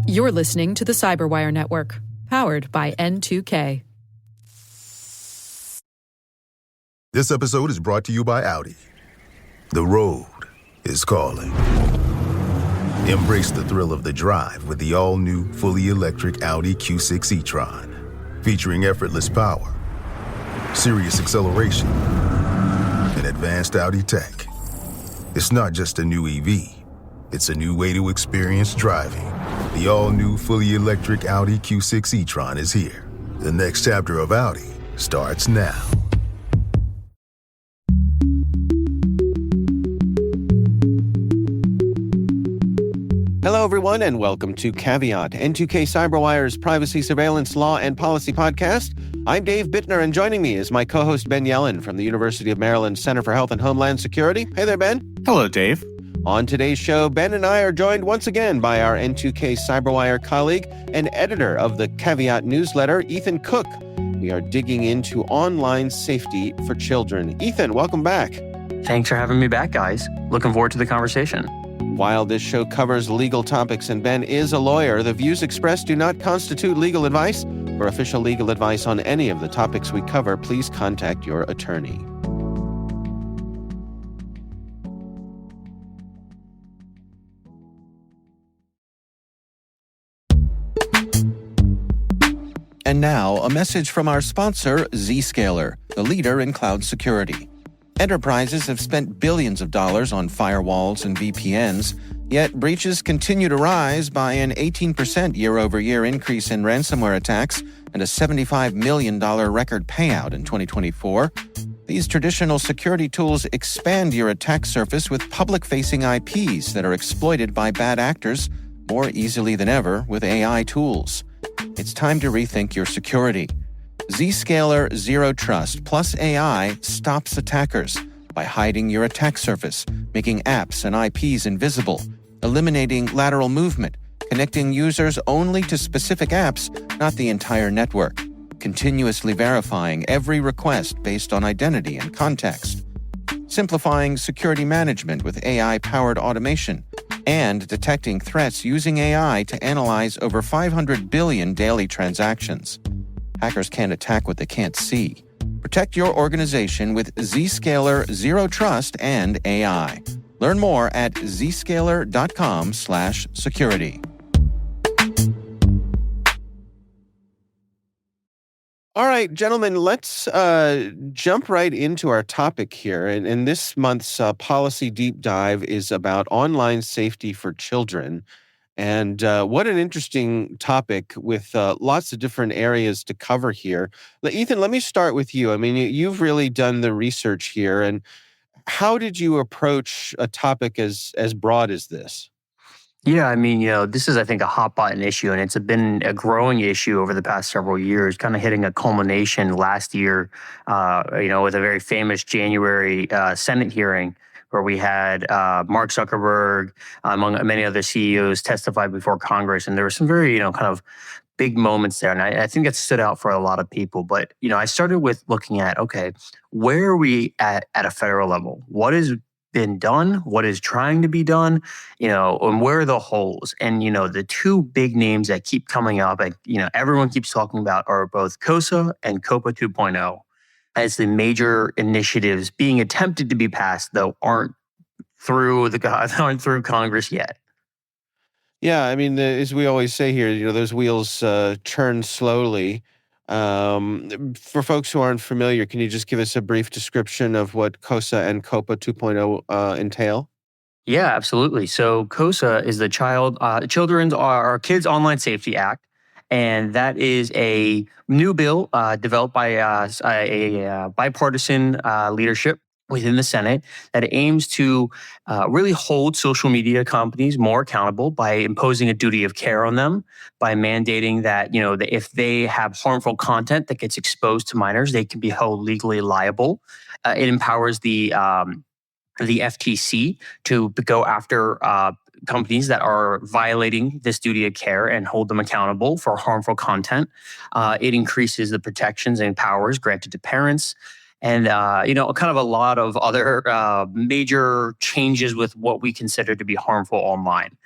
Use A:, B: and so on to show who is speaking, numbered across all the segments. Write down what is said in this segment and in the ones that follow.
A: You're listening to the Cyberwire Network, powered by N2K.
B: This episode is brought to you by Audi. The road is calling. Embrace the thrill of the drive with the all-new, fully electric Audi Q6 e-tron. Featuring effortless power, serious acceleration, and advanced Audi tech. It's not just a new EV, it's a new way to experience driving. The all-new, fully electric Audi Q6 e-tron is here. The next chapter of Audi starts now.
C: Hello, everyone, and welcome to Caveat, N2K Cyberwire's privacy, surveillance, law, and policy podcast. I'm Dave Bittner, and joining me is my co-host Ben Yellen from the University of Maryland Center for Health and Homeland Security. Hey there, Ben.
D: Hello, Dave.
C: On today's show, Ben and I are joined once again by our N2K Cyberwire colleague and editor of the Caveat newsletter, Ethan Cook. We are digging into online safety for children. Ethan, welcome back.
D: Thanks for having me back, guys. Looking forward to the conversation.
C: While this show covers legal topics and Ben is a lawyer, the views expressed do not constitute legal advice. For official legal advice on any of the topics we cover, please contact your attorney. And now, a message from our sponsor, Zscaler, the leader in cloud security. Enterprises have spent billions of dollars on firewalls and VPNs, yet breaches continue to rise by an 18% year-over-year increase in ransomware attacks and a $75 million record payout in 2024. These traditional security tools expand your attack surface with public-facing IPs that are exploited by bad actors more easily than ever with AI tools. It's time to rethink your security. Zscaler Zero Trust plus AI stops attackers by hiding your attack surface, making apps and IPs invisible, eliminating lateral movement, connecting users only to specific apps, not the entire network, continuously verifying every request based on identity and context, simplifying security management with AI-powered automation, and detecting threats using AI to analyze over 500 billion daily transactions. Hackers can't attack what they can't see. Protect your organization with Zscaler Zero Trust and AI. Learn more at zscaler.com/security. All right, gentlemen, let's jump right into our topic here. And this month's policy deep dive is about online safety for children. And what an interesting topic with lots of different areas to cover here. Ethan, let me start with you. I mean, you've really done the research here. And how did you approach a topic as broad as this?
D: Yeah, I mean, this is, I think, a hot button issue, and it's been a growing issue over the past several years, kind of hitting a culmination last year, with a very famous January Senate hearing where we had Mark Zuckerberg, among many other CEOs, testify before Congress. And there were some very, kind of big moments there. And I think that stood out for a lot of people. But, I started with looking at, okay, where are we at a federal level? What has been done? What is trying to be done? And where are the holes? And, the two big names that keep coming up, and, everyone keeps talking about are both COSA and COPA 2.0. As the major initiatives being attempted to be passed, though, aren't through Congress yet.
C: Yeah, I mean, as we always say here, those wheels turn slowly. For folks who aren't familiar, can you just give us a brief description of what COSA and COPA 2.0 entail?
D: Yeah, absolutely. So COSA is the Kids Online Safety Act. And that is a new bill developed by a bipartisan leadership within the Senate that aims to really hold social media companies more accountable by imposing a duty of care on them, by mandating that, that if they have harmful content that gets exposed to minors, they can be held legally liable. It empowers the FTC to go after companies that are violating this duty of care and hold them accountable for harmful content. It increases the protections and powers granted to parents. and kind of a lot of other major changes with what we consider to be harmful online.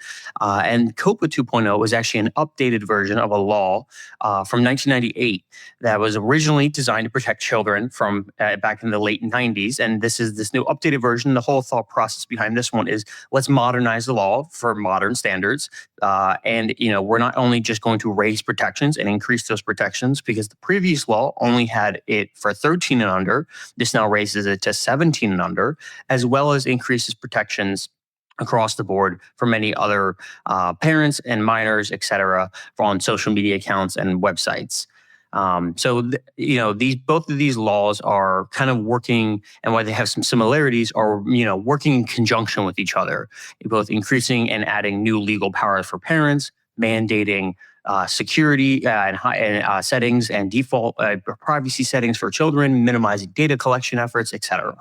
D: And COPA 2.0 was actually an updated version of a law from 1998 that was originally designed to protect children from back in the late 90s. And this is this new updated version. The whole thought process behind this one is let's modernize the law for modern standards. And we're not only just going to raise protections and increase those protections, because the previous law only had it for 13 and under. This now raises it to 17 and under, as well as increases protections across the board for many other parents and minors, et cetera, on social media accounts and websites. These both of these laws are kind of working, and while they have some similarities, are working in conjunction with each other, both increasing and adding new legal powers for parents, mandating security and settings and default privacy settings for children, minimizing data collection efforts, et cetera.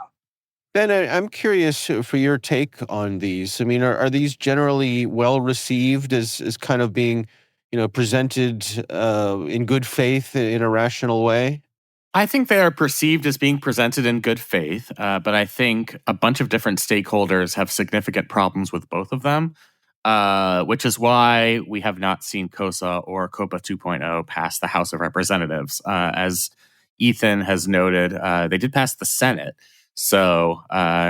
C: Ben, I'm curious for your take on these. I mean, are these generally well received as kind of being, presented in good faith in a rational way?
E: I think they are perceived as being presented in good faith, but I think a bunch of different stakeholders have significant problems with both of them, which is why we have not seen COSA or COPA 2.0 pass the House of Representatives. As Ethan has noted, they did pass the Senate. So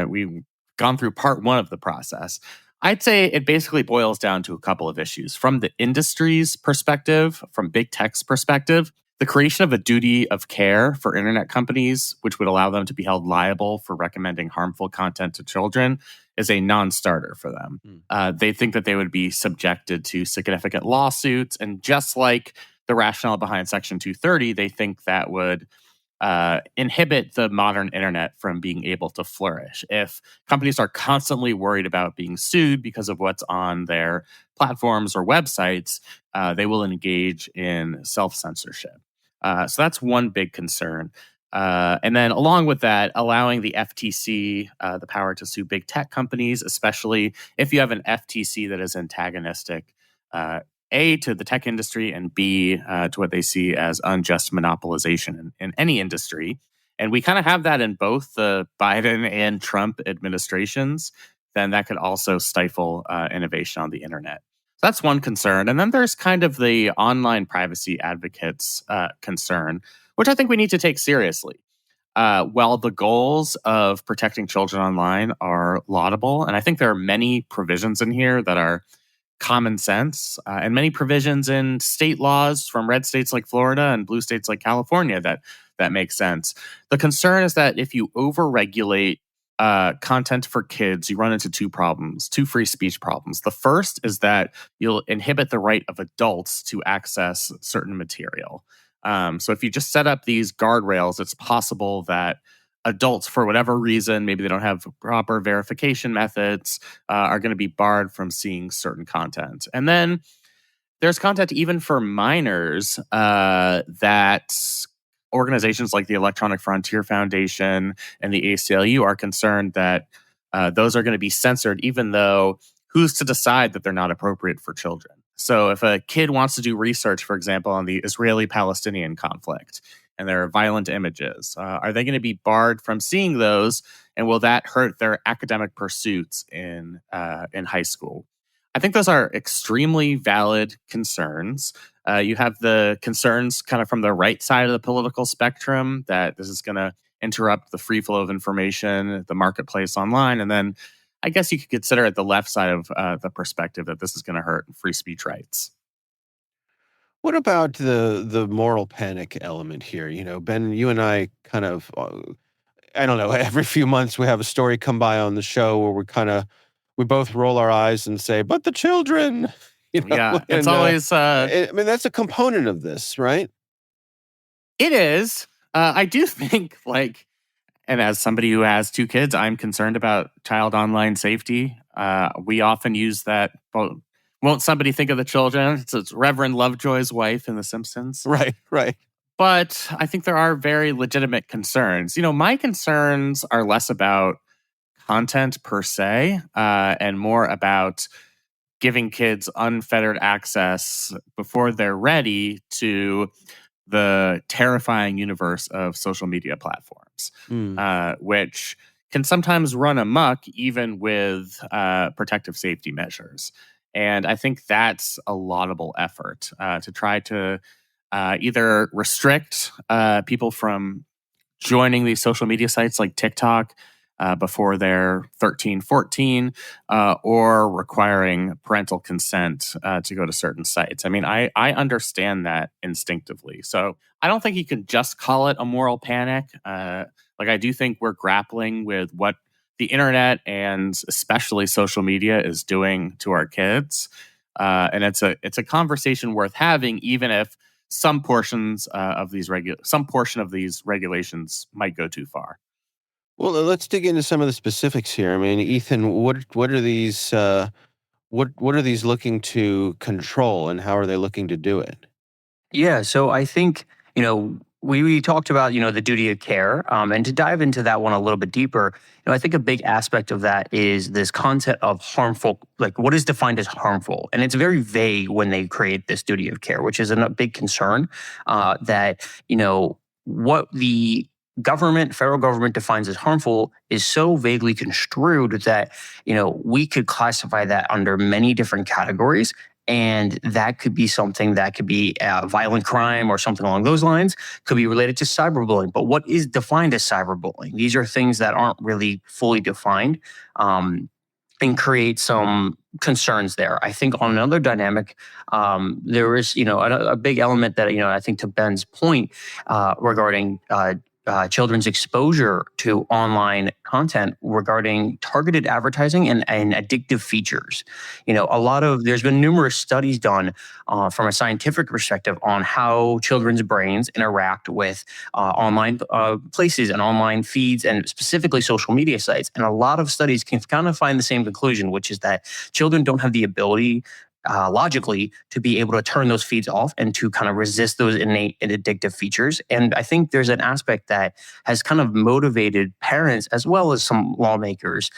E: we've gone through part one of the process. I'd say it basically boils down to a couple of issues. From the industry's perspective, from big tech's perspective, the creation of a duty of care for internet companies, which would allow them to be held liable for recommending harmful content to children, is a non-starter for them. They think that they would be subjected to significant lawsuits. And just like the rationale behind Section 230, they think that would inhibit the modern internet from being able to flourish. If companies are constantly worried about being sued because of what's on their platforms or websites, they will engage in self-censorship. So that's one big concern. And then along with that, allowing the FTC the power to sue big tech companies, especially if you have an FTC that is antagonistic, A, to the tech industry, and B, to what they see as unjust monopolization in any industry. And we kind of have that in both the Biden and Trump administrations. Then that could also stifle innovation on the internet. So that's one concern. And then there's kind of the online privacy advocates' concern, which I think we need to take seriously. While the goals of protecting children online are laudable, and I think there are many provisions in here that are common sense, and many provisions in state laws from red states like Florida and blue states like California that make sense. The concern is that if you overregulate content for kids, you run into two free speech problems. The first is that you'll inhibit the right of adults to access certain material. So if you just set up these guardrails, it's possible that adults, for whatever reason, maybe they don't have proper verification methods, are going to be barred from seeing certain content. And then there's content even for minors that organizations like the Electronic Frontier Foundation and the ACLU are concerned that those are going to be censored, even though who's to decide that they're not appropriate for children? So if a kid wants to do research, for example, on the Israeli-Palestinian conflict, and there are violent images, are they going to be barred from seeing those? And will that hurt their academic pursuits in high school? I think those are extremely valid concerns. You have the concerns kind of from the right side of the political spectrum that this is going to interrupt the free flow of information, the marketplace online. And then I guess you could consider at the left side of the perspective that this is going to hurt free speech rights.
C: What about the moral panic element here? Ben, you and I kind of, I don't know, every few months we have a story come by on the show where we both roll our eyes and say, but the children,
E: Yeah, it's always...
C: I mean, that's a component of this, right?
E: It is. I do think, and as somebody who has two kids, I'm concerned about child online safety. We often use that, won't somebody think of the children? It's Reverend Lovejoy's wife in The Simpsons.
C: Right.
E: But I think there are very legitimate concerns. My concerns are less about content per se, and more about giving kids unfettered access before they're ready to the terrifying universe of social media platforms, which can sometimes run amok even with protective safety measures. And I think that's a laudable effort to try to either restrict people from joining these social media sites like TikTok before they're 13, 14, or requiring parental consent to go to certain sites. I mean, I understand that instinctively. So I don't think you can just call it a moral panic. I do think we're grappling with what the internet and especially social media is doing to our kids. And it's a conversation worth having, even if some portions some portion of these regulations might go too far.
C: Well, let's dig into some of the specifics here. I mean, Ethan, what are these what are these looking to control, and how are they looking to do it?
D: Yeah, so I think, we talked about, the duty of care. And to dive into that one a little bit deeper, I think a big aspect of that is this concept of harmful, like what is defined as harmful. And it's very vague when they create this duty of care, which is a big concern that, what the federal government defines as harmful is so vaguely construed that, we could classify that under many different categories. And that could be something that could be a violent crime or something along those lines, could be related to cyberbullying. But what is defined as cyberbullying? These are things that aren't really fully defined and create some concerns there. I think on another dynamic, there is, a big element that, I think to Ben's point regarding children's exposure to online content regarding targeted advertising and addictive features. There's been numerous studies done from a scientific perspective on how children's brains interact with online places and online feeds and specifically social media sites. And a lot of studies can kind of find the same conclusion, which is that children don't have the ability logically to be able to turn those feeds off and to kind of resist those innate and addictive features. And I think there's an aspect that has kind of motivated parents as well as some lawmakers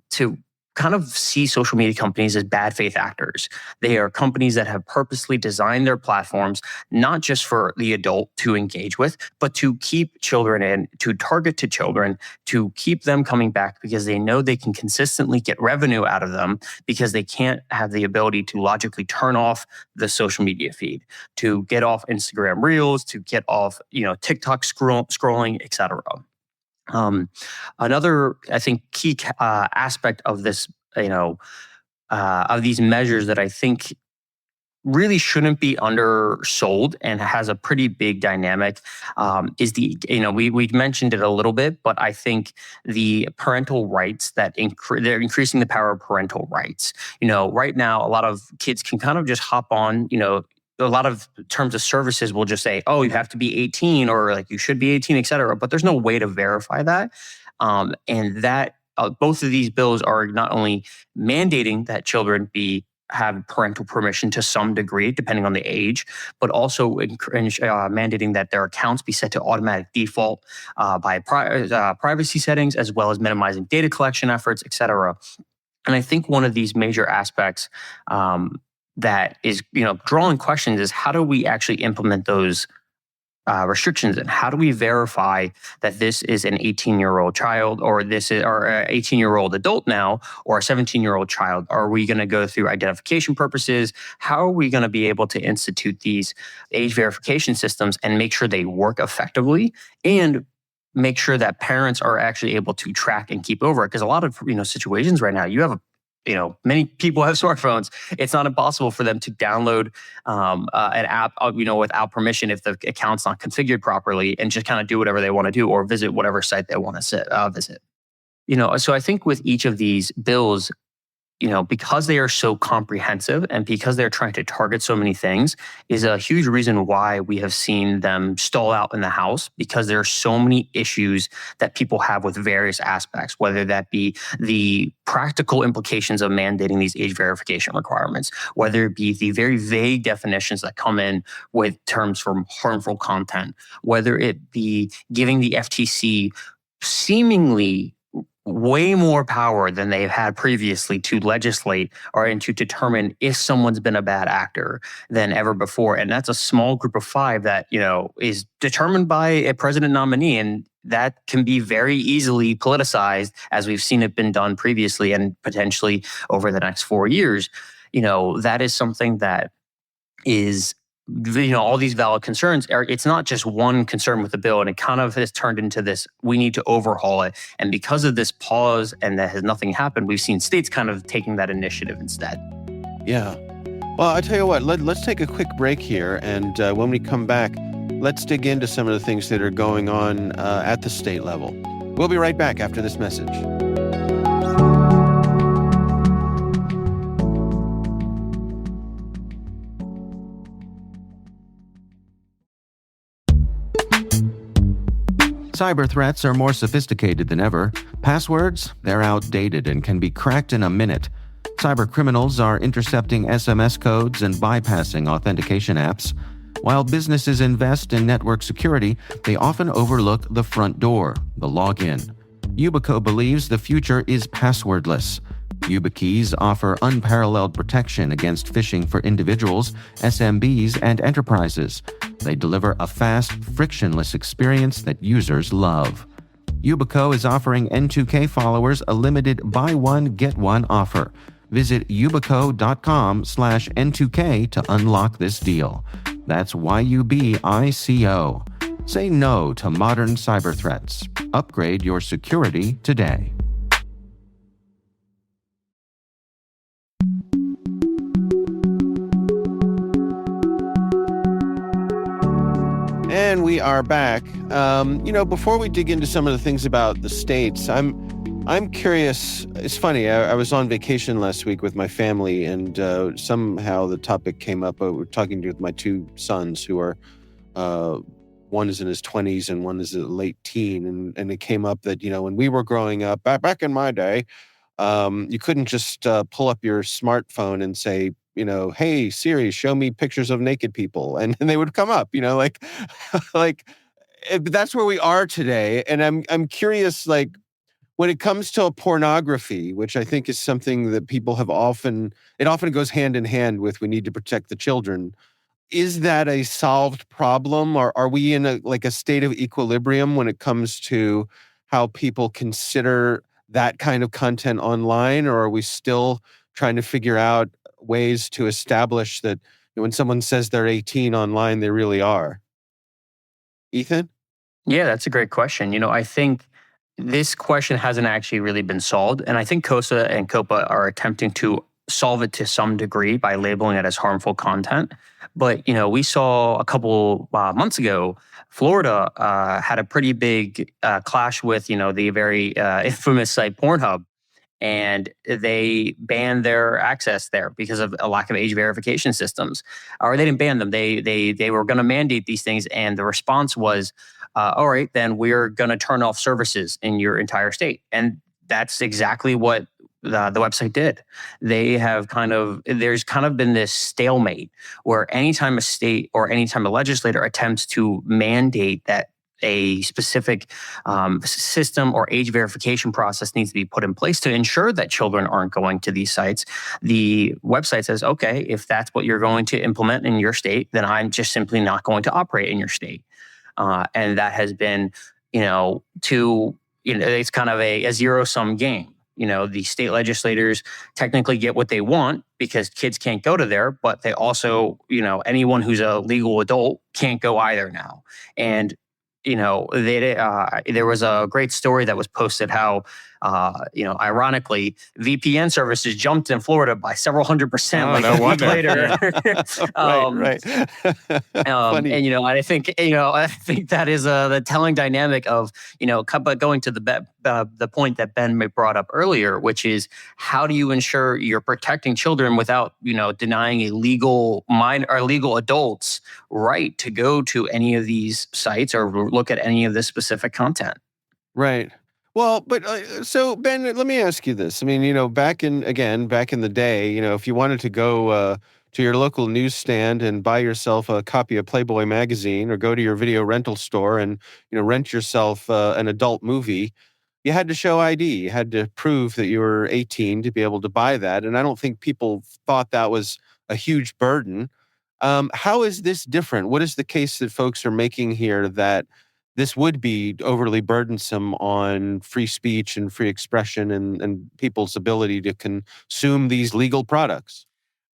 D: to kind of see social media companies as bad faith actors. They are companies that have purposely designed their platforms, not just for the adult to engage with, but to keep children in, to target to children, to keep them coming back because they know they can consistently get revenue out of them because they can't have the ability to logically turn off the social media feed, to get off Instagram Reels, to get off, TikTok scrolling, etc. Another, I think, key aspect of this, of these measures that I think really shouldn't be undersold and has a pretty big dynamic is we mentioned it a little bit, but I think the parental rights that they're increasing the power of parental rights. Right now, a lot of kids can kind of just hop on, a lot of terms of services will just say, oh, you have to be 18 or like you should be 18, et cetera. But there's no way to verify that. And that both of these bills are not only mandating that children have parental permission to some degree, depending on the age, but also mandating that their accounts be set to automatic default by privacy settings, as well as minimizing data collection efforts, et cetera. And I think one of these major aspects that is, drawing questions is how do we actually implement those restrictions, and how do we verify that this is an 18-year-old child or this is or an 18-year-old adult now or a 17-year-old child? Are we going to go through identification purposes? How are we going to be able to institute these age verification systems and make sure they work effectively and make sure that parents are actually able to track and keep over it? Because a lot of situations right now, you have many people have smartphones. It's not impossible for them to download an app, without permission if the account's not configured properly, and just kind of do whatever they want to do or visit whatever site they want to visit. So I think with each of these bills, because they are so comprehensive and because they're trying to target so many things, is a huge reason why we have seen them stall out in the House, because there are so many issues that people have with various aspects, whether that be the practical implications of mandating these age verification requirements, whether it be the very vague definitions that come in with terms from harmful content, whether it be giving the FTC seemingly way more power than they've had previously to legislate or and to determine if someone's been a bad actor than ever before. And that's a small group of five that, is determined by a president nominee. And that can be very easily politicized, as we've seen it been done previously and potentially over the next 4 years. That is something that is all these valid concerns. It's not just one concern with the bill, and it kind of has turned into this, we need to overhaul it. And because of this pause and that has nothing happened, we've seen states kind of taking that initiative instead.
C: Yeah. Well, I tell you what, let's take a quick break here, and when we come back, let's dig into some of the things that are going on at the state level. We'll be right back after this message. Cyber threats are more sophisticated than ever. Passwords, they're outdated and can be cracked in a minute. Cyber criminals are intercepting SMS codes and bypassing authentication apps. While businesses invest in network security, they often overlook the front door, the login. Yubico believes the future is passwordless. YubiKeys offer unparalleled protection against phishing for individuals, SMBs, and enterprises. They deliver a fast, frictionless experience that users love. Yubico is offering N2K followers a limited buy one, get one offer. Visit yubico.com/N2K to unlock this deal. That's YUBICO. Say no to modern cyber threats. Upgrade your security today. And we are back. Before we dig into some of the things about the states, I'm curious. It's funny. I was on vacation last week with my family, and somehow the topic came up. We're talking with my two sons, who are one is in his 20s and one is a late teen, and it came up that when we were growing up, back in my day, you couldn't just pull up your smartphone and say, hey Siri, show me pictures of naked people, and they would come up. Like that's where we are today. And I'm curious, like, when it comes to pornography, which I think is something that people have often goes hand in hand with, we need to protect the children. Is that a solved problem, or are we in a state of equilibrium when it comes to how people consider that kind of content online, or are we still trying to figure out ways to establish that when someone says they're 18 online, they really are? Ethan?
D: Yeah, that's a great question. I think this question hasn't actually really been solved. And I think COSA and COPA are attempting to solve it to some degree by labeling it as harmful content. But, we saw a couple months ago, Florida had a pretty big clash with, the very infamous site Pornhub. And they banned their access there because of a lack of age verification systems. Or they didn't ban them. They were going to mandate these things. And the response was, all right, then we're going to turn off services in your entire state. And that's exactly what the website did. There's kind of been this stalemate where anytime a state or anytime a legislator attempts to mandate that a specific system or age verification process needs to be put in place to ensure that children aren't going to these sites, the website says, okay, if that's what you're going to implement in your state, then I'm just simply not going to operate in your state. And that has been, it's kind of a zero-sum game. The state legislators technically get what they want because kids can't go to there, but they also, anyone who's a legal adult can't go either now. And there was a great story that was posted how, ironically, VPN services jumped in Florida by several 100%.
E: No
D: a week
E: wonder.
D: Later.
C: Right. Funny.
D: And I think that is the telling dynamic of but going to the point that Ben brought up earlier, which is how do you ensure you're protecting children without denying a legal adults right to go to any of these sites or look at any of this specific content.
C: Right. Well, but so Ben, let me ask you this. I mean, back in the day, if you wanted to go to your local newsstand and buy yourself a copy of Playboy magazine, or go to your video rental store and rent yourself an adult movie, you had to show ID. You had to prove that you were 18 to be able to buy that. And I don't think people thought that was a huge burden. How is this different? What is the case that folks are making here that this would be overly burdensome on free speech and free expression and people's ability to consume these legal products?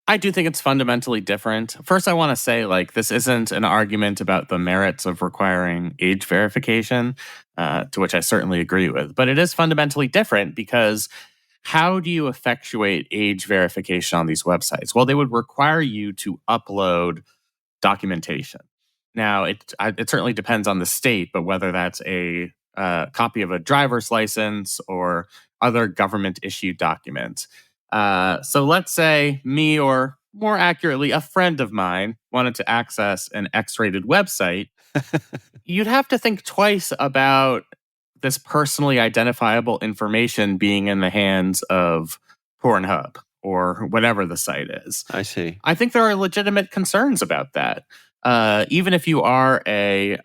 E: I do think it's fundamentally different. First, I want to say, this isn't an argument about the merits of requiring age verification, to which I certainly agree with. But it is fundamentally different because how do you effectuate age verification on these websites? Well, they would require you to upload documentation. Now, it certainly depends on the state, but whether that's a copy of a driver's license or other government-issued documents. So let's say me, or more accurately, a friend of mine wanted to access an X-rated website. You'd have to think twice about this personally identifiable information being in the hands of Pornhub or whatever the site is.
C: I see.
E: I think there are legitimate concerns about that. Even if you are a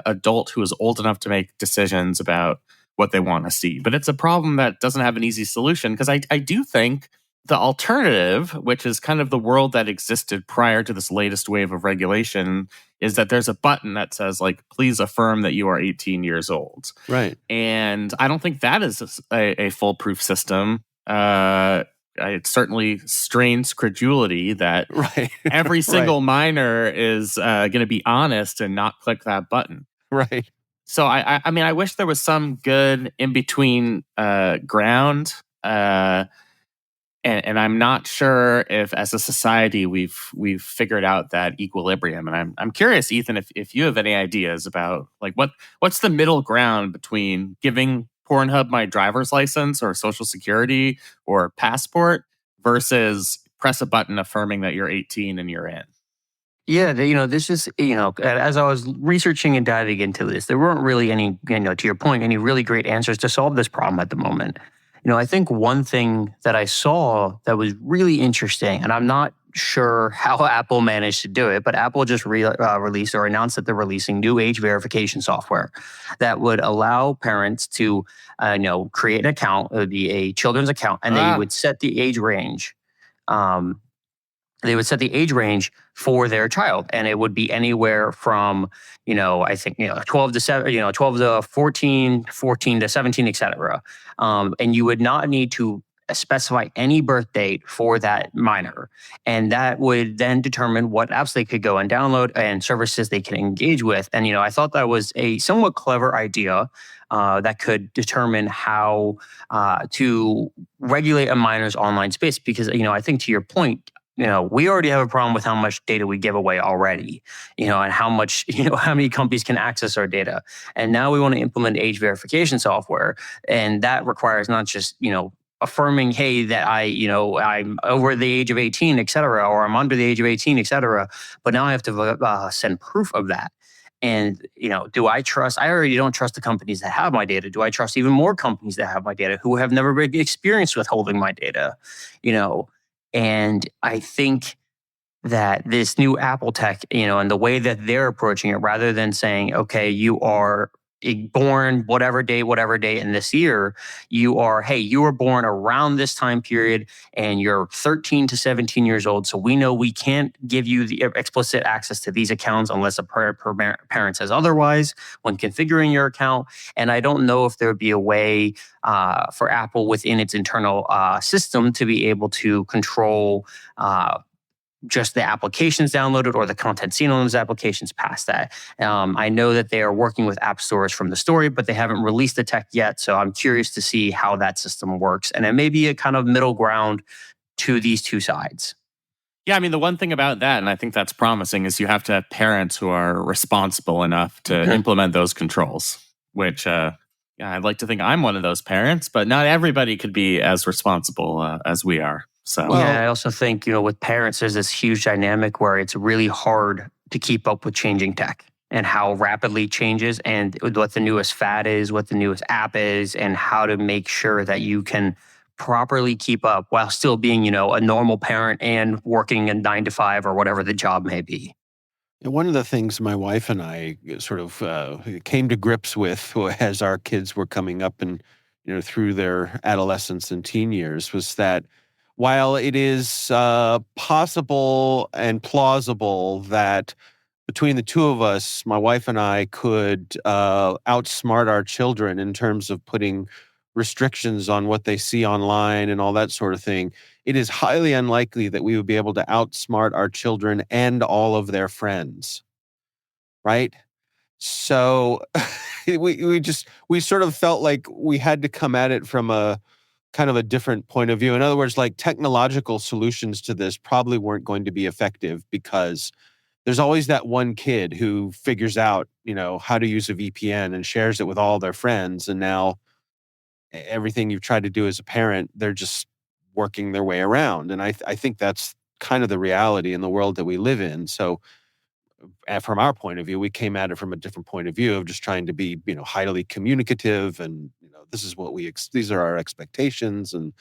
E: adult who is old enough to make decisions about what they want to see. But it's a problem that doesn't have an easy solution, because I do think the alternative, which is kind of the world that existed prior to this latest wave of regulation, is that there's a button that says, please affirm that you are 18 years old.
C: Right.
E: And I don't think that is a foolproof system. It certainly strains credulity that every single minor is going to be honest and not click that button.
C: Right.
E: So I mean, I wish there was some good in between ground, and I'm not sure if, as a society, we've figured out that equilibrium. And I'm curious, Ethan, if you have any ideas about what's the middle ground between giving Pornhub my driver's license or social security or passport versus press a button affirming that you're 18 and you're in.
D: Yeah, this is, as I was researching and diving into this, there weren't really any, to your point, any really great answers to solve this problem at the moment. I think one thing that I saw that was really interesting, and I'm not sure how Apple managed to do it, but Apple just released or announced that they're releasing new age verification software that would allow parents to, create an account. It would be a children's account, and they would set the age range. They would set the age range for their child, and it would be anywhere from, I think, 12 to 7, 12 to 14, 14 to 17, etc. And you would not need to specify any birth date for that minor. And that would then determine what apps they could go and download and services they can engage with. And, I thought that was a somewhat clever idea that could determine how to regulate a minor's online space. Because, I think to your point, we already have a problem with how much data we give away already, and how much, how many companies can access our data. And now we want to implement age verification software. And that requires not just, affirming, hey, that I'm over the age of 18, et cetera, or I'm under the age of 18, et cetera. But now I have to send proof of that. And, do I trust? I already don't trust the companies that have my data. Do I trust even more companies that have my data who have never been experienced with holding my data? And I think that this new Apple tech, and the way that they're approaching it, rather than saying, okay, you are born whatever day in this year, you were born around this time period and you're 13 to 17 years old. So we know we can't give you the explicit access to these accounts unless a parent says otherwise when configuring your account. And I don't know if there would be a way for Apple within its internal system to be able to control just the applications downloaded or the content seen on those applications past that. I know that they are working with app stores from the story, but they haven't released the tech yet. So I'm curious to see how that system works. And it may be a kind of middle ground to these two sides.
E: Yeah, I mean, the one thing about that, and I think that's promising, is you have to have parents who are responsible enough to implement those controls, which I'd like to think I'm one of those parents, but not everybody could be as responsible as we are. So
D: I also think, with parents, there's this huge dynamic where it's really hard to keep up with changing tech and how rapidly it changes and what the newest fad is, what the newest app is, and how to make sure that you can properly keep up while still being, a normal parent and working a 9 to 5 or whatever the job may be.
C: One of the things my wife and I sort of came to grips with as our kids were coming up and through their adolescence and teen years, was that while it is possible and plausible that between the two of us, my wife and I, could outsmart our children in terms of putting restrictions on what they see online and all that sort of thing, it is highly unlikely that we would be able to outsmart our children and all of their friends, right? So we sort of felt like we had to come at it from a kind of a different point of view. In other words, like, technological solutions to this probably weren't going to be effective because there's always that one kid who figures out, how to use a VPN and shares it with all their friends. And now everything you've tried to do as a parent, they're just working their way around. And I think that's kind of the reality in the world that we live in. So from our point of view, we came at it from a different point of view of just trying to be, highly communicative, and this is what these are our expectations, and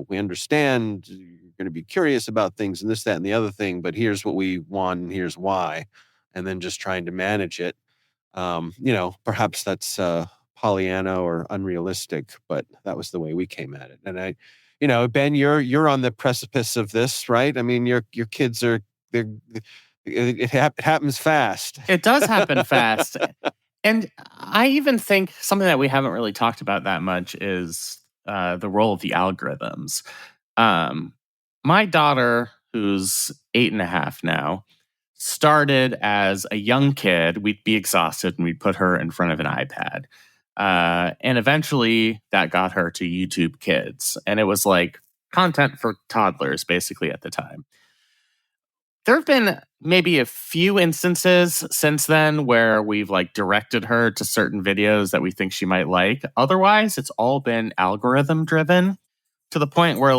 C: we understand you're going to be curious about things and this, that, and the other thing, but here's what we want and here's why, and then just trying to manage it. Perhaps that's Pollyanna or unrealistic, but that was the way we came at it. And Ben, you're on the precipice of this, right? I mean, your kids it happens fast.
E: It does happen fast. And I even think something that we haven't really talked about that much is the role of the algorithms. My daughter, who's 8.5 now, started as a young kid. We'd be exhausted and we'd put her in front of an iPad. And eventually that got her to YouTube Kids. And it was like content for toddlers, basically, at the time. There have been maybe a few instances since then where we've directed her to certain videos that we think she might like. Otherwise, it's all been algorithm driven, to the point where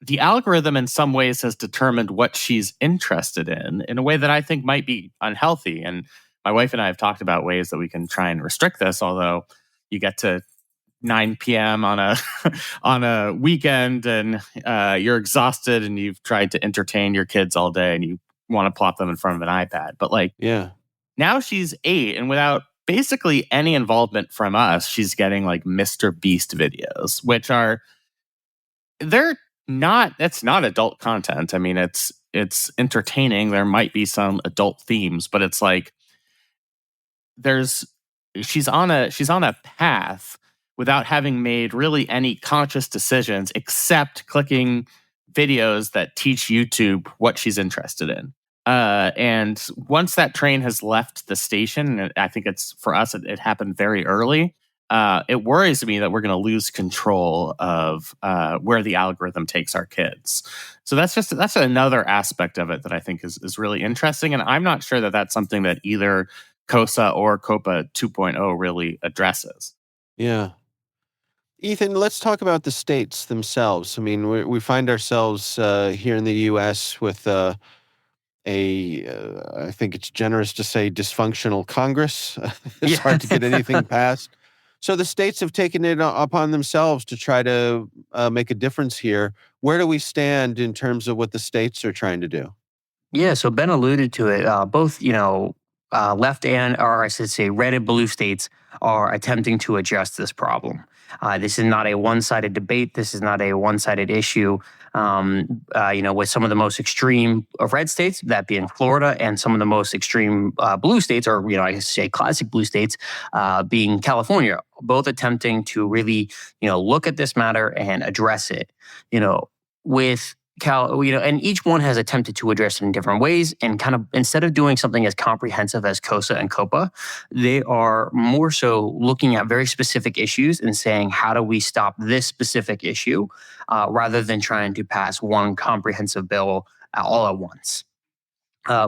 E: the algorithm in some ways has determined what she's interested in a way that I think might be unhealthy. And my wife and I have talked about ways that we can try and restrict this, although you get to 9 p.m. on a weekend and you're exhausted and you've tried to entertain your kids all day and you want to plop them in front of an iPad. But now she's 8, and without basically any involvement from us, she's getting Mr. Beast videos, which that's not adult content. I mean, it's entertaining. There might be some adult themes, but it's she's on a path without having made really any conscious decisions, except clicking videos that teach YouTube what she's interested in. And once that train has left the station, and I think for us, it happened very early, it worries me that we're going to lose control of where the algorithm takes our kids. So that's another aspect of it that I think is really interesting. And I'm not sure that that's something that either COSA or COPA 2.0 really addresses.
C: Yeah. Ethan, let's talk about the states themselves. I mean, we find ourselves here in the U.S. with I think it's generous to say, dysfunctional Congress. It's hard to get anything passed. So the states have taken it upon themselves to try to make a difference here. Where do we stand in terms of what the states are trying to do?
D: Yeah, so Ben alluded to it. Both, left or I should say red and blue states are attempting to address this problem. This is not a one-sided debate. This is not a one-sided issue. With some of the most extreme of red states, that being Florida, and some of the most extreme blue states, or I guess say classic blue states, being California, both attempting to really look at this matter and address it. With and each one has attempted to address it in different ways, and kind of instead of doing something as comprehensive as COSA and COPA, they are more so looking at very specific issues and saying, how do we stop this specific issue, rather than trying to pass one comprehensive bill all at once.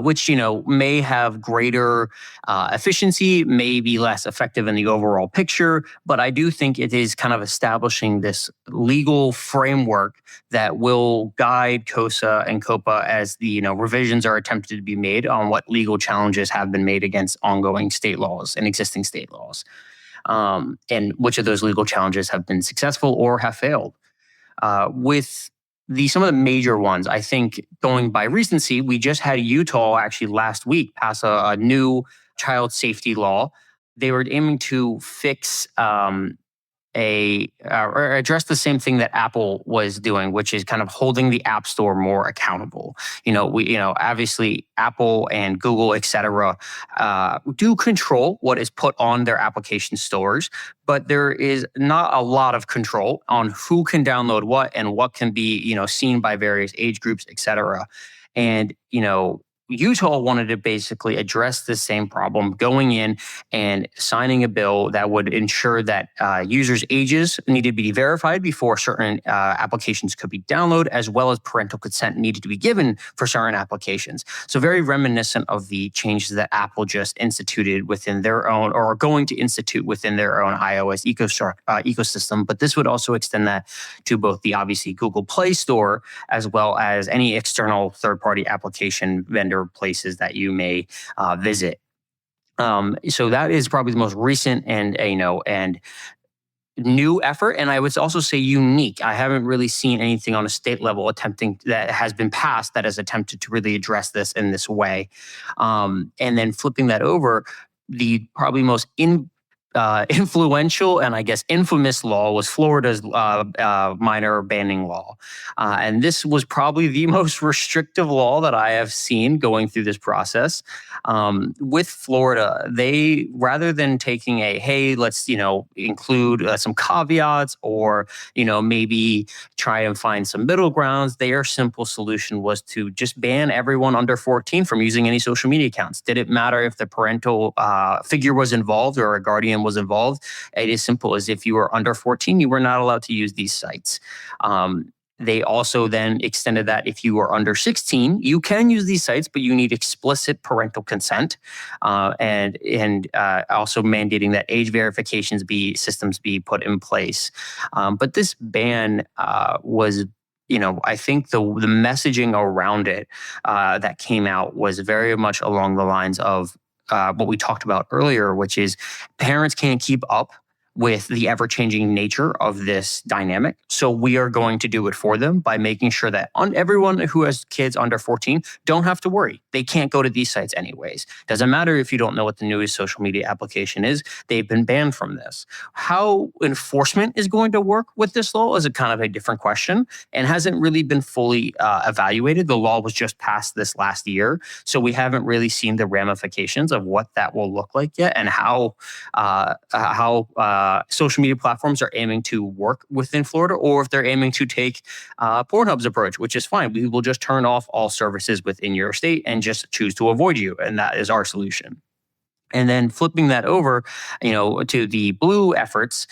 D: Which, may have greater efficiency, may be less effective in the overall picture. But I do think it is kind of establishing this legal framework that will guide COSA and COPA as the revisions are attempted to be made on what legal challenges have been made against ongoing state laws and existing state laws. And which of those legal challenges have been successful or have failed. With some of the major ones, I think, going by recency, we just had Utah actually last week pass a new child safety law. They were aiming to fix or address the same thing that Apple was doing, which is kind of holding the App Store more accountable. Obviously Apple and Google, et cetera, do control what is put on their application stores, but there is not a lot of control on who can download what and what can be, seen by various age groups, et cetera. And, Utah wanted to basically address the same problem, going in and signing a bill that would ensure that users' ages needed to be verified before certain applications could be downloaded, as well as parental consent needed to be given for certain applications. So very reminiscent of the changes that Apple just instituted within their own, or are going to institute within their own iOS ecosystem. But this would also extend that to both the obviously Google Play Store, as well as any external third-party application vendor places that you may visit. So that is probably the most recent and new effort, and I would also say unique. I haven't really seen anything on a state level that has been passed that has attempted to really address this in this way. And then flipping that over, the probably most influential and I guess infamous law was Florida's minor banning law. And this was probably the most restrictive law that I have seen going through this process. With Florida, they, rather than taking hey, let's, include some caveats or, maybe try and find some middle grounds, their simple solution was to just ban everyone under 14 from using any social media accounts. Did it matter if the parental figure was involved or a guardian was involved? It is simple as if you were under 14, you were not allowed to use these sites. They also then extended that if you are under 16, you can use these sites, but you need explicit parental consent, and also mandating that age verifications systems be put in place. But this ban was, I think the messaging around it that came out was very much along the lines of what we talked about earlier, which is parents can't keep up with the ever-changing nature of this dynamic. So we are going to do it for them by making sure that everyone who has kids under 14 don't have to worry. They can't go to these sites anyways. Doesn't matter if you don't know what the newest social media application is. They've been banned from this. How enforcement is going to work with this law is a kind of a different question and hasn't really been fully evaluated. The law was just passed this last year, so we haven't really seen the ramifications of what that will look like yet and how social media platforms are aiming to work within Florida, or if they're aiming to take Pornhub's approach, which is fine. We will just turn off all services within your state and just choose to avoid you. And that is our solution. And then flipping that over, to the blue efforts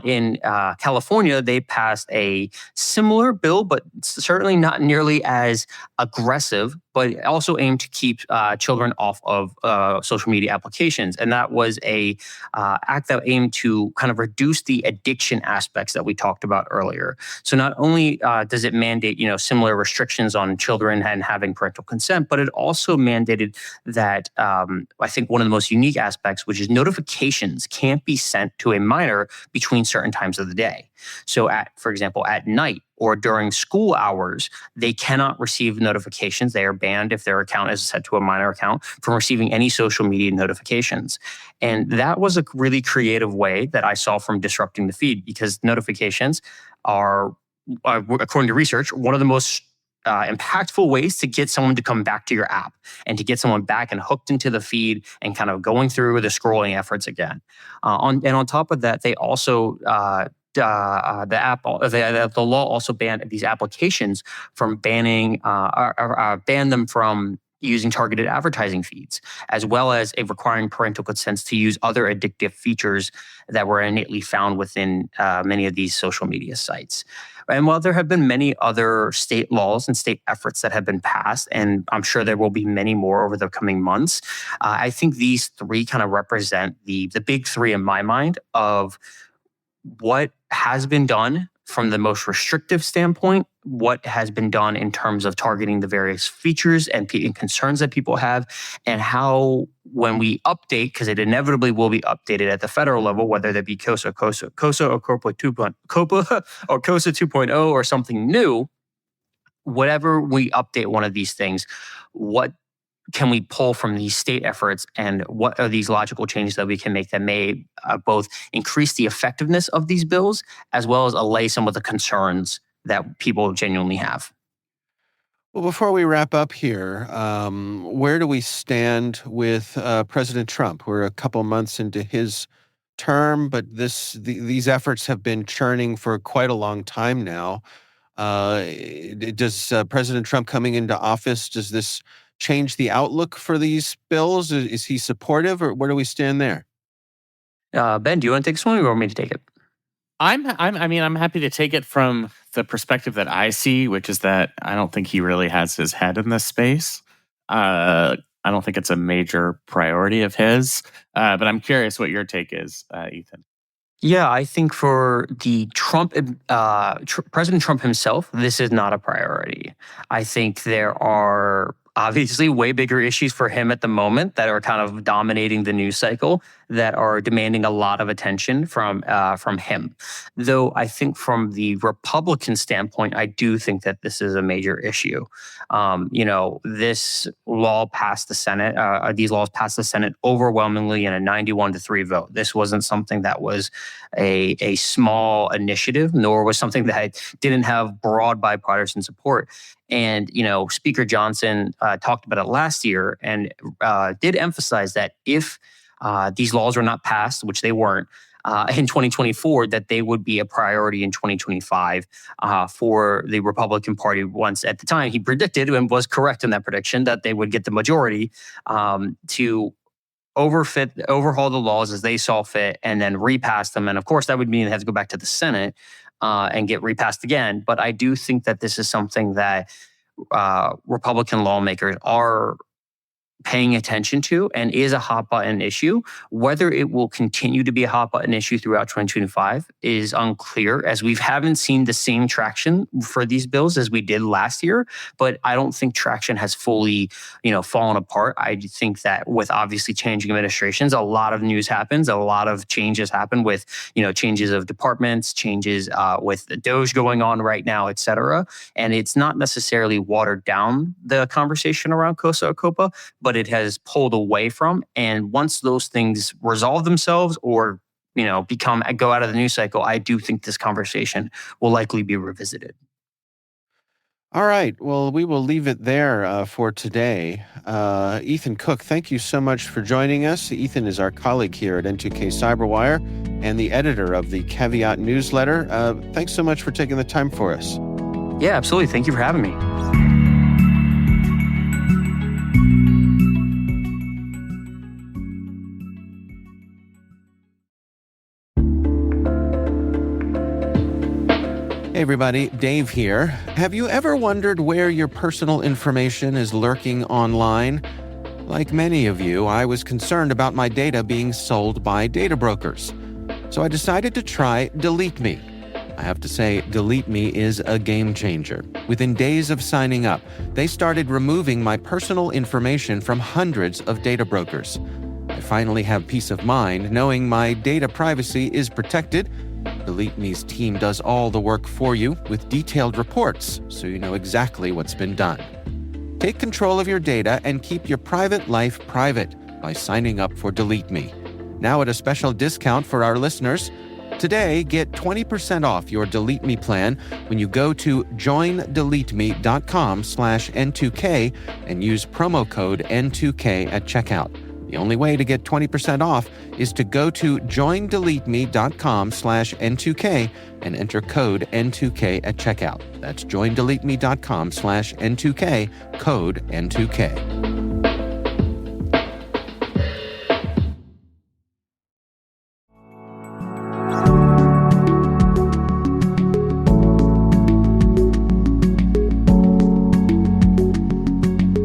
D: in California, they passed a similar bill, but certainly not nearly as aggressive, but also aimed to keep children off of social media applications. And that was a act that aimed to kind of reduce the addiction aspects that we talked about earlier. So not only does it mandate, similar restrictions on children and having parental consent, but it also mandated that I think one of the most unique aspects, which is notifications can't be sent to a minor between certain times of the day. So for example, at night or during school hours, they cannot receive notifications. They are banned if their account is set to a minor account from receiving any social media notifications. And that was a really creative way that I saw from disrupting the feed, because notifications are, according to research, one of the most impactful ways to get someone to come back to your app and to get someone back and hooked into the feed and kind of going through the scrolling efforts again. On top of that, they also the law also banned these applications from banned them from using targeted advertising feeds, as well as requiring parental consents to use other addictive features that were innately found within many of these social media sites. And while there have been many other state laws and state efforts that have been passed, and I'm sure there will be many more over the coming months, I think these three kind of represent the big three in my mind of what has been done from the most restrictive standpoint, what has been done in terms of targeting the various features and concerns that people have, and how when we update, because it inevitably will be updated at the federal level, whether that be COSA or COPA or COSA 2.0 or something new, whatever we update one of these things, what can we pull from these state efforts, and what are these logical changes that we can make that may both increase the effectiveness of these bills as well as allay some of the concerns that people genuinely have?
C: Well, before we wrap up here, where do we stand with President Trump? We're a couple months into his term, but these efforts have been churning for quite a long time now. Does President Trump coming into office, does this change the outlook for these bills? Is he supportive, or where do we stand there?
D: Ben, do you want to take this one, or you want me to take it?
E: I'm happy to take it from the perspective that I see, which is that I don't think he really has his head in this space. I don't think it's a major priority of his. But I'm curious what your take is, Ethan.
D: Yeah, I think for the President Trump himself, this is not a priority. I think there are obviously way bigger issues for him at the moment that are kind of dominating the news cycle, that are demanding a lot of attention from him. Though I think from the Republican standpoint, I do think that this is a major issue. This law passed the Senate. These laws passed the Senate overwhelmingly in a 91-3 vote. This wasn't something that was a small initiative, nor was something that didn't have broad bipartisan support. And, Speaker Johnson talked about it last year and did emphasize that if these laws were not passed, which they weren't, in 2024, that they would be a priority in 2025 for the Republican Party. Once at the time, he predicted, and was correct in that prediction, that they would get the majority to overhaul the laws as they saw fit and then repass them. And of course, that would mean they have to go back to the Senate and get repassed again. But I do think that this is something that Republican lawmakers are paying attention to and is a hot button issue. Whether it will continue to be a hot button issue throughout 2025 is unclear, as we haven't seen the same traction for these bills as we did last year. But I don't think traction has fully, fallen apart. I think that with obviously changing administrations, a lot of news happens, a lot of changes happen with, changes of departments, changes with the DOJ going on right now, et cetera. And it's not necessarily watered down the conversation around COSA or COPA, but it has pulled away from. And once those things resolve themselves or, go out of the news cycle, I do think this conversation will likely be revisited.
C: All right. Well, we will leave it there for today. Ethan Cook, thank you so much for joining us. Ethan is our colleague here at N2K Cyberwire and the editor of the Caveat newsletter. Thanks so much for taking the time for us.
D: Yeah, absolutely. Thank you for having me.
C: Hey everybody, Dave here. Have you ever wondered where your personal information is lurking online? Like many of you, I was concerned about my data being sold by data brokers. So I decided to try Delete Me. I have to say, Delete Me is a game changer. Within days of signing up, they started removing my personal information from hundreds of data brokers. I finally have peace of mind knowing my data privacy is protected. Delete Me's team does all the work for you with detailed reports, so you know exactly what's been done. Take control of your data and keep your private life private by signing up for Delete Me. Now at a special discount for our listeners. Today, get 20% off your Delete Me plan when you go to joindeleteme.com/N2K and use promo code N2K at checkout. The only way to get 20% off is to go to joindeleteme.com/N2K and enter code N2K at checkout. That's joindeleteme.com/N2K, code N2K.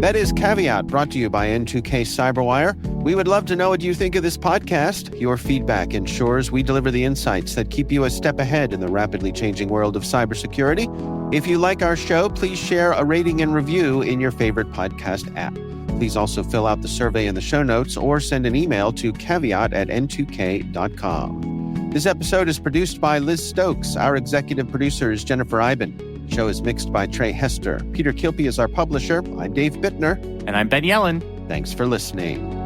C: That is Caveat, brought to you by N2K Cyberwire. We would love to know what you think of this podcast. Your feedback ensures we deliver the insights that keep you a step ahead in the rapidly changing world of cybersecurity. If you like our show, please share a rating and review in your favorite podcast app. Please also fill out the survey in the show notes or send an email to caveat@n2k.com. This episode is produced by Liz Stokes. Our executive producer is Jennifer Eiben. The show is mixed by Trey Hester. Peter Kilpie is our publisher. I'm Dave Bittner.
E: And I'm Ben Yellen.
C: Thanks for listening.